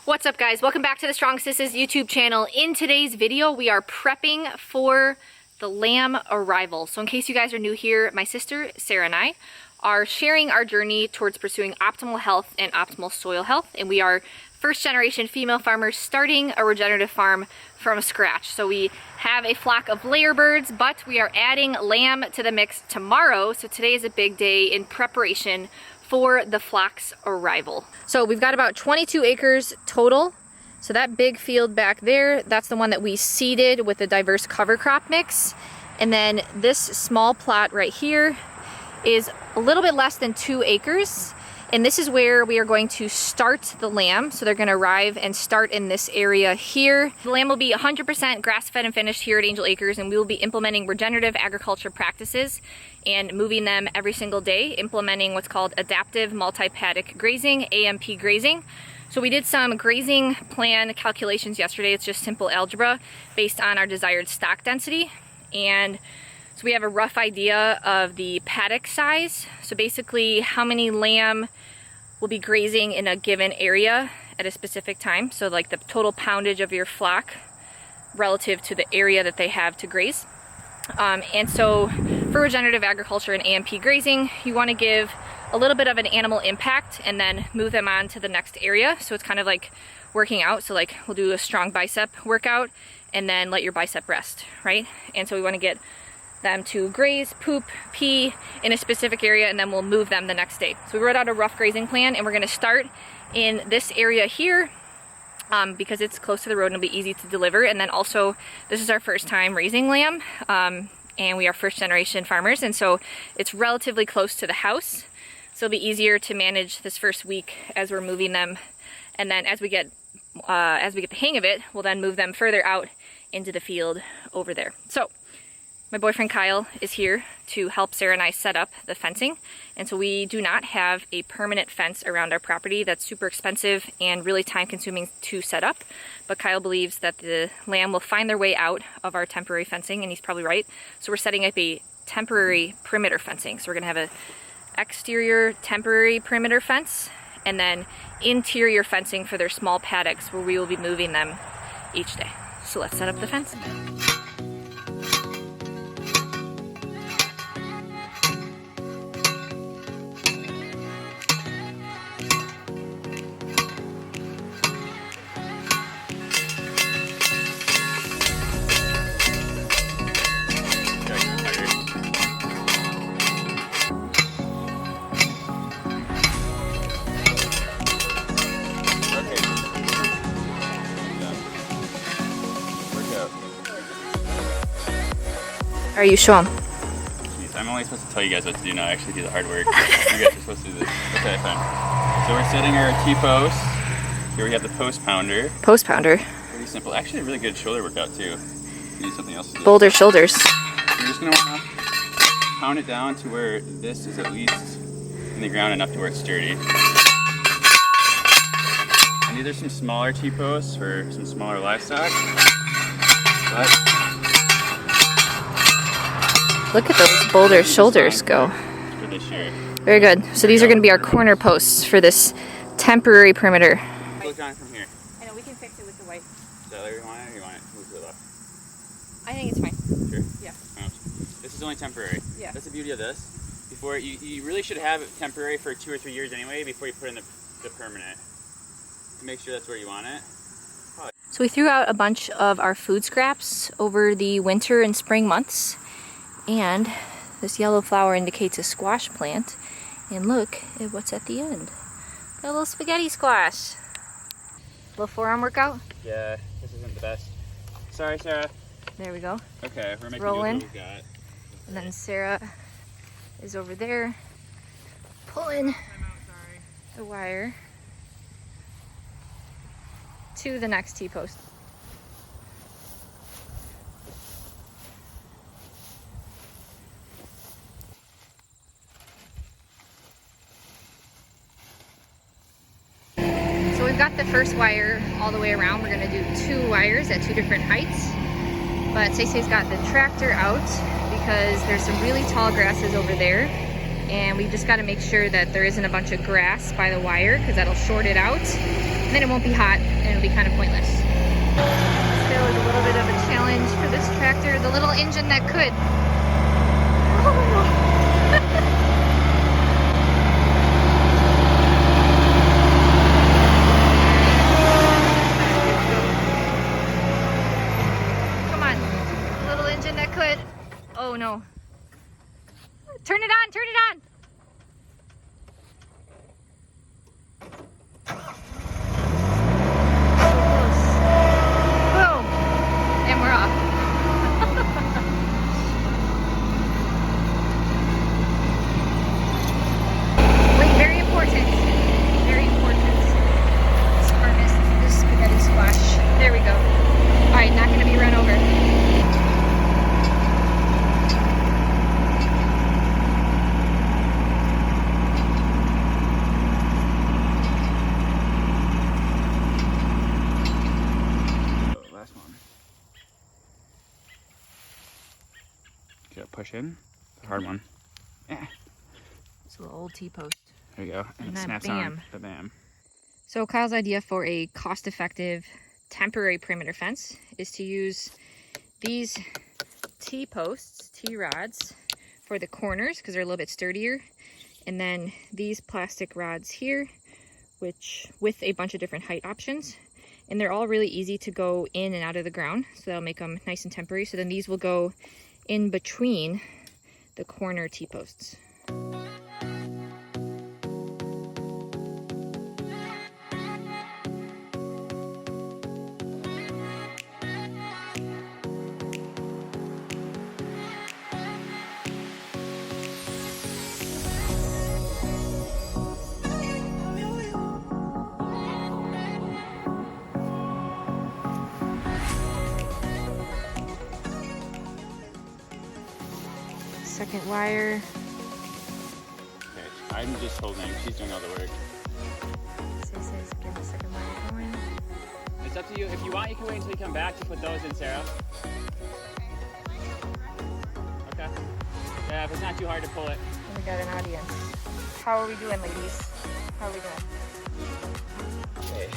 What's up, guys? Welcome back to the Strong.Sistas YouTube channel. In today's video, we are prepping for the lamb arrival. So in case you guys are new here, my sister, Sarah, and I are sharing our journey towards pursuing optimal health and optimal soil health. And we are first generation female farmers starting a regenerative farm from scratch. So we have a flock of layer birds, but we are adding lamb to the mix tomorrow. So today is a big day in preparation for the flock's arrival. So we've got about 22 acres total. So that big field back there, that's the one that we seeded with the diverse cover crop mix. And then this small plot right here is a little bit less than 2 acres. And this is where we are going to start the lamb. So they're gonna arrive and start in this area here. The lamb will be 100% grass-fed and finished here at Angel Acres, and we will be implementing regenerative agriculture practices and moving them every single day, implementing what's called adaptive multi-paddock grazing, AMP grazing. So we did some grazing plan calculations yesterday. It's just simple algebra based on our desired stock density. And so we have a rough idea of the paddock size. So basically how many lamb will be grazing in a given area at a specific time. So like the total poundage of your flock relative to the area that they have to graze. And so for regenerative agriculture and AMP grazing, you want to give a little bit of an animal impact and then move them on to the next area. So it's kind of like working out. So like we'll do a strong bicep workout and then let your bicep rest, right? And so we want to get them to graze, poop, pee in a specific area, and then we'll move them the next day. So we wrote out a rough grazing plan, and we're going to start in this area here because it's close to the road and it'll be easy to deliver. And then also, this is our first time raising lamb, and we are first generation farmers, and so it's relatively close to the house. So it'll be easier to manage this first week as we're moving them. And then as we get the hang of it, we'll then move them further out into the field over there. So my boyfriend Kyle is here to help Sarah and I set up the fencing. And so we do not have a permanent fence around our property. That's super expensive and really time consuming to set up. But Kyle believes that the lamb will find their way out of our temporary fencing, and he's probably right. So we're setting up a temporary perimeter fencing. So we're gonna have an exterior temporary perimeter fence and then interior fencing for their small paddocks where we will be moving them each day. So let's set up the fence. Are you show them? Jeez, I'm only supposed to tell you guys what to do, not actually do the hard work. You guys are supposed to do this. Okay, fine. So we're setting our T-post. Here we have the post pounder. Post pounder. Pretty simple. Actually a really good shoulder workout too. Need something else to do. Boulder shoulders. You're just gonna wanna pound it down to where this is at least in the ground enough to where it's sturdy. And these are some smaller T-posts for some smaller livestock. But look at those boulder shoulders go. for this year. Very good. So these are going to be our corner posts for this temporary perimeter. Look on from here. I know, we can fix it with the white. Is that where you want it, or you want it moved to the left? I think it's fine. Sure? Yeah. This is only temporary. Yeah. That's the beauty of this. Before you really should have it temporary for 2 or 3 years anyway before you put in the permanent. Make sure that's where you want it. So we threw out a bunch of our food scraps over the winter and spring months. And this yellow flower indicates a squash plant. And look at what's at the end. A little spaghetti squash. Little forearm workout. Yeah, this isn't the best. Sorry, Sarah. There we go. Okay, we're making Rolling. do what we've got. And then Sarah is over there pulling the wire to the next T-post. So we've got the first wire all the way around. We're going to do 2 wires at 2 different heights. But Stacey's got the tractor out because there's some really tall grasses over there And we've just got to make sure that there isn't a bunch of grass by the wire, because that'll short it out. And then it won't be hot and it'll be kind of pointless. Still is a little bit of a challenge for this tractor. The little engine that could. Come on, little engine that could. Oh no. Turn it on, turn it on. Boom. And we're off. Wait, very important. Very important. Let's harness this spaghetti squash. There we go. All right, not gonna be run over. Push in. The hard one. Yeah. It's a little old T-post. There you go. And it then snaps bam. on. Bam. So Kyle's idea for a cost-effective temporary perimeter fence is to use these T-posts, T-rods, for the corners because they're a little bit sturdier. And then these plastic rods here, which with a bunch of different height options. And they're all really easy to go in and out of the ground. So that'll make them nice and temporary. So then these will go in between the corner T-posts. Second wire. Okay, I'm just holding. She's doing all the work. Says get the second wire going. It's up to you. If you want, you can wait until you come back to put those in, Sarah. Okay. Yeah, if it's not too hard to pull it. And we got an audience. How are we doing, ladies? How are we doing? Hey.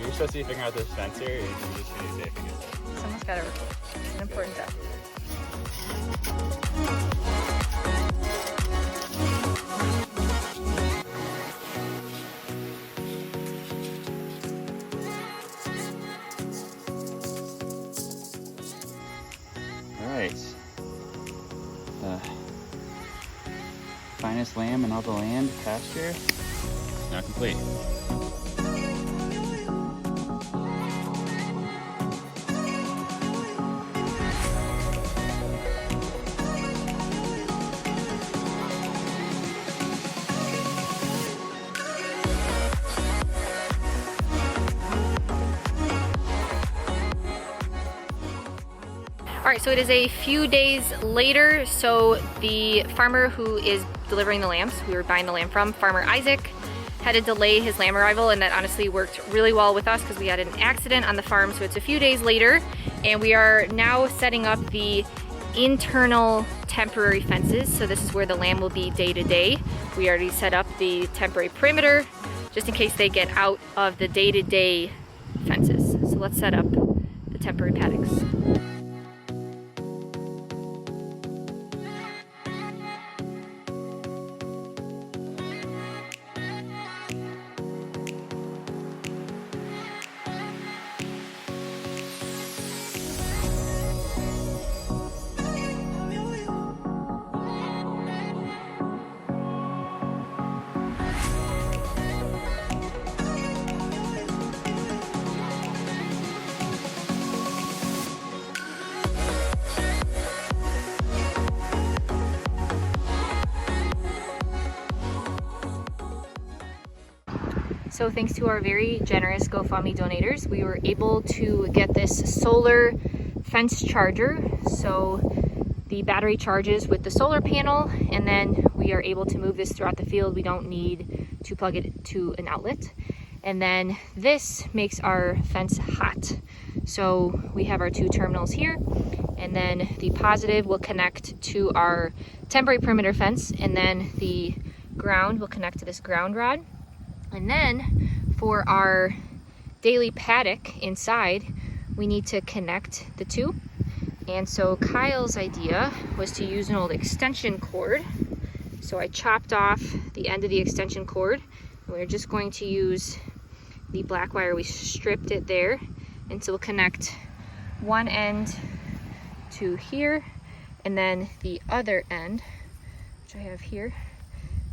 You're supposed to be figuring out this sensor, and you're just going to say figure it out. Someone's got to record. It's an important job. Alright. Finest lamb in all the land, pasture, now complete. All right, so it is a few days later. So the farmer who is delivering the lambs, who we were buying the lamb from, Farmer Isaac, had to delay his lamb arrival, and that honestly worked really well with us because we had an accident on the farm. So it's a few days later, and we are now setting up the internal temporary fences. So this is where the lamb will be day to day. We already set up the temporary perimeter just in case they get out of the day-to-day fences. So let's set up the temporary paddocks. So thanks to our very generous GoFundMe donators, we were able to get this solar fence charger. So the battery charges with the solar panel, and then we are able to move this throughout the field. We don't need to plug it to an outlet. And then this makes our fence hot. So we have our two terminals here, and then the positive will connect to our temporary perimeter fence, and then the ground will connect to this ground rod. And then for our daily paddock inside, we need to connect the two. And so Kyle's idea was to use an old extension cord. So I chopped off the end of the extension cord, and we're just going to use the black wire. We stripped it there, and so we'll connect one end to here, and then the other end, which I have here,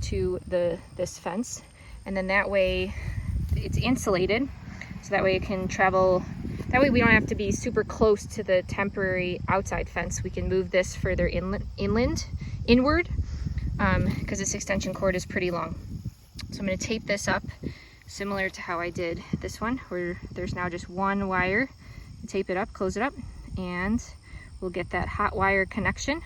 to this fence. And then that way it's insulated, so that way it can travel. That way we don't have to be super close to the temporary outside fence. We can move this further inward, because this extension cord is pretty long. So I'm going to tape this up similar to how I did this one, where there's now just one wire. Tape it up, close it up, and we'll get that hot wire connection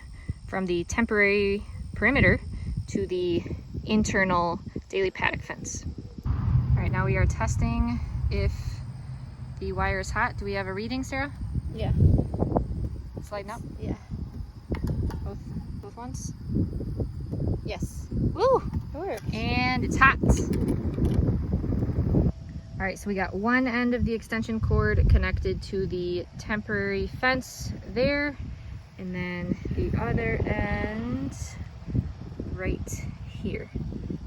from the temporary perimeter to the internal daily paddock fence. All right, now we are testing if the wire is hot. Do we have a reading, Sarah? Yeah. It's lighting up? Yeah. Both ones? Yes. Woo! It works. And it's hot. All right, so we got one end of the extension cord connected to the temporary fence there, and then the other end right here.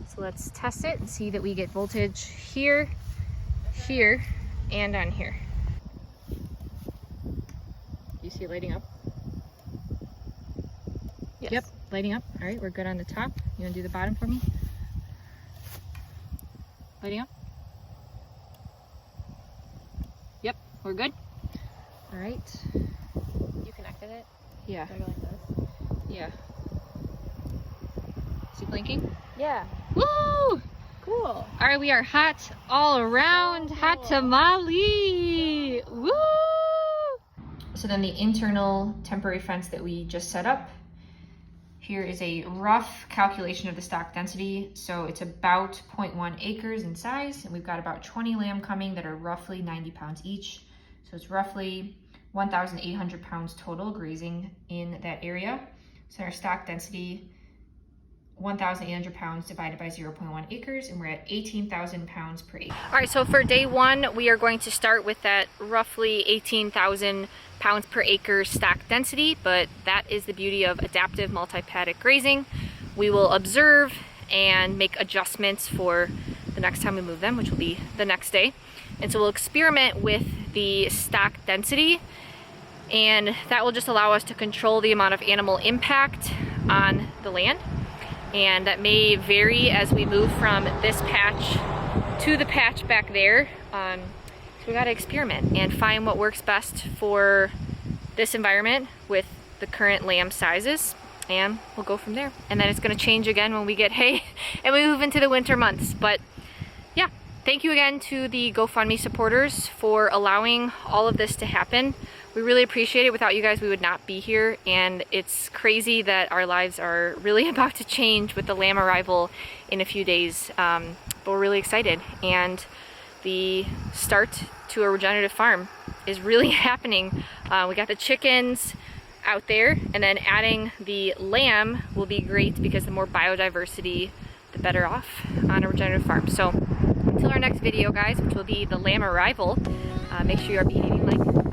So let's test it and see that we get voltage here, here, and on here. You see it lighting up? Yes. Yep, lighting up. All right, we're good on the top. You wanna do the bottom for me? Lighting up? Yep, we're good. All right. You connected it? Yeah, Do I go like this? yeah. Is it blinking? Yeah. Woo! Cool. All right, we are hot all around. So Hot cool. tamale. Woo! So then the internal temporary fence that we just set up, here is a rough calculation of the stock density. So it's about 0.1 acres in size, and we've got about 20 lamb coming that are roughly 90 pounds each. So it's roughly 1,800 pounds total grazing in that area. So our stock density, 1,800 pounds divided by 0.1 acres, and we're at 18,000 pounds per acre. All right, so for day one, we are going to start with that roughly 18,000 pounds per acre stock density, but that is the beauty of adaptive multi-paddock grazing. We will observe and make adjustments for the next time we move them, which will be the next day. And so we'll experiment with the stock density, and that will just allow us to control the amount of animal impact on the land. And that may vary as we move from this patch to the patch back there. So we gotta experiment and find what works best for this environment with the current lamb sizes, and we'll go from there. And then it's gonna change again when we get hay and we move into the winter months. But yeah, thank you again to the GoFundMe supporters for allowing all of this to happen. We really appreciate it. Without you guys, we would not be here, and it's crazy that our lives are really about to change with the lamb arrival in a few days, but we're really excited, and the start to a regenerative farm is really happening. We got the chickens out there, and then adding the lamb will be great because the more biodiversity, the better off on a regenerative farm. So until our next video, guys, which will be the lamb arrival, make sure you are behaving like